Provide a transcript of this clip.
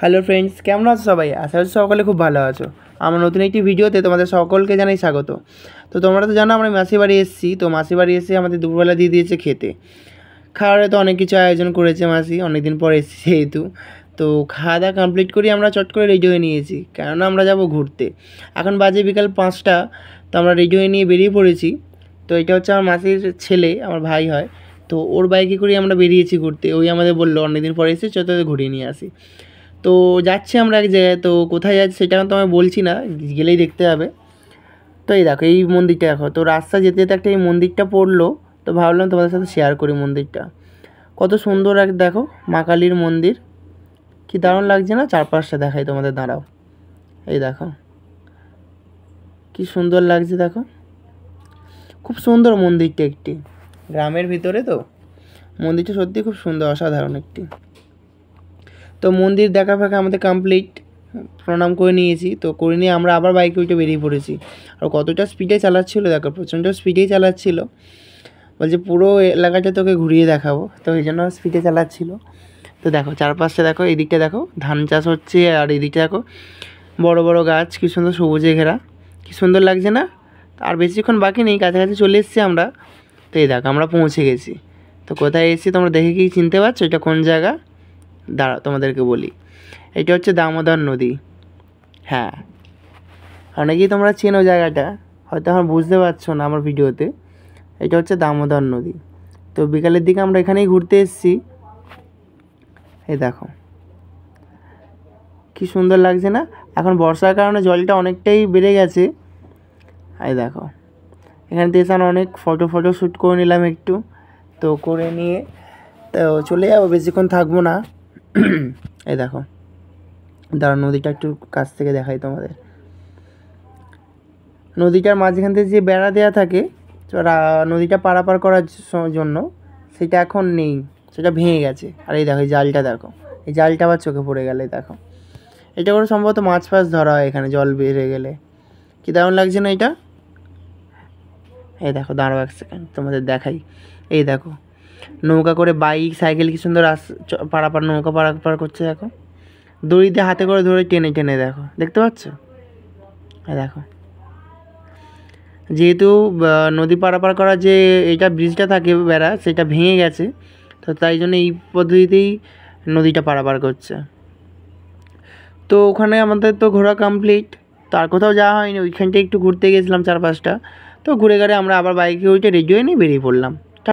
Hello friends, কেমন আছো সবাই? আশা করছি সকলে খুব ভালো আছো। আমার নতুন একটি ভিডিওতে তোমাদের সকলকে জানাই স্বাগত। তো তোমরা তো জানো আমরা মাসির বাড়ি এসেছি। তো মাসির বাড়ি এসে আমাদের দুপুরবেলা দিয়ে দিয়েছে খেতে। খাওয়ারে তো অনেক কিছু আয়োজন করেছে মাসি, অনেক দিন পর এসেছি যেহেতু। তো খাওয়া দাওয়া কমপ্লিট করি আমরা চট করে রেডি হয়ে নিয়েছি, কেননা আমরা যাব ঘুরতে। এখন বাজে বিকাল 5টা। তো আমরা রেডি হয়ে নিয়ে বেরিয়ে পড়েছি। তো এটা হচ্ছে আমার মাসির ছেলে, আমার ভাই হয়। তো ওর বাইকে করে আমরা বেরিয়েছি ঘুরতে। ওই আমাদের বললো অনেকদিন পরে এসে চল তোদের ঘুরিয়ে নিয়ে আসি। তো যাচ্ছি আমরা এক জায়গায়। তো কোথায় যাচ্ছি সেটা তো আমি বলছি না, গেলেই দেখতে হবে। তো এই দেখো এই মন্দিরটা দেখো। তো রাস্তা যেতে যেতে একটা এই মন্দিরটা পড়লো। তো ভাবলাম তোমাদের সাথে শেয়ার করি মন্দিরটা। কত সুন্দর এক দেখো, মা কালীর মন্দির। কি দারুণ লাগছে না? চারপাশটা দেখাই তোমাদের, দাঁড়াও। এই দেখো কি সুন্দর লাগছে দেখো। খুব সুন্দর মন্দিরটা, একটি গ্রামের ভিতরে। তো মন্দিরটা সত্যি খুব সুন্দর, অসাধারণ একটি। তো মন্দির দেখা ফাঁকা আমাদের কমপ্লিট, প্রণাম করে নিয়েছি। তো করে নিয়ে আমরা আবার বাইকে উঠে বেরিয়ে পড়েছি। আর কতটা স্পিডে চালাচ্ছিলো দেখো, প্রচণ্ড স্পিডেই চালাচ্ছিলো। বলছে পুরো এলাকাটা তোকে ঘুরিয়ে দেখাবো, তো এই জন্য স্পিডে চালাচ্ছিলো। তো দেখো চারপাশটা দেখো, এই দিকটা দেখো ধান চাষ হচ্ছে, আর এই দিকটা দেখো বড় বড় গাছ, কী সুন্দর সবুজে ঘেরা। কী সুন্দর লাগছে না? আর বেশিক্ষণ বাকি নেই, কাছাকাছি চলে এসেছি আমরা। তো এই দেখো আমরা পৌঁছে গেছি। তো কোথায় এসেছি তোমরা দেখে কি চিনতে পারছো এটা কোন জায়গা? দাঁড়া তোমাদেরকে বলি। এটা হচ্ছে দামোদর নদী। হ্যাঁ, অনেকেই তোমরা চেনো জায়গাটা, হয়তো আমার বুঝতে পারছো না আমার ভিডিওতে। এটা হচ্ছে দামোদর নদী। তো বিকালের দিকে আমরা এখানেই ঘুরতে এসেছি। এই দেখো কি সুন্দর লাগছে না? এখন বর্ষার কারণে জলটা অনেকটাই বেড়ে গেছে। এই দেখো এখানে এসে আমরা অনেক ফটো শ্যুট করে নিলাম একটু। তো করে নিয়ে তো চলে যাবো, বেশিক্ষণ থাকবো না। এই দেখো দাঁড়া, নদীটা একটু কাছ থেকে দেখাই তোমাদের। নদীটার মাঝখান থেকে যে বেড়া দেওয়া থাকে নদীটা পারাপার করার জন্য, সেটা এখন নেই, সেটা ভেঙে গেছে। আর এই দেখো এই জালটা দেখো, এই জালটা আবার চোখে পড়ে গেলে দেখো। এটা করে সম্ভবত মাছ ফাছ ধরা হয় এখানে জল বেড়ে গেলে। কী দারুণ লাগছে না এটা? এই দেখো দাঁড়াও এক সেকেন্ড তোমাদের দেখাই। এই দেখো নৌকা করে বাইক সাইকেল কি সুন্দর পারাপার, নৌকা পারাপার করছে দেখো। দড়িতে হাতে করে ধরে টেনে টেনে দেখো, দেখতে পাচ্ছ? এই দেখো যেহেতু নদী পারাপার করার যে এটা ব্রিজটা থাকে বেড়া, সেটা ভেঙে গেছে। তো তাই জন্য এই পদ্ধতিতেই নদীটা পারাপার করছে। তো ওখানে আমাদের তো ঘোরা কমপ্লিট। তো আর কোথাও যাওয়া হয়নি, ওইখানটায় একটু ঘুরতে গেছিলাম চারপাশটা। তো ঘুরে ঘুরে আমরা আবার বাইকে উঠে রেডি হয়ে নিয়ে বেরিয়ে পড়লাম।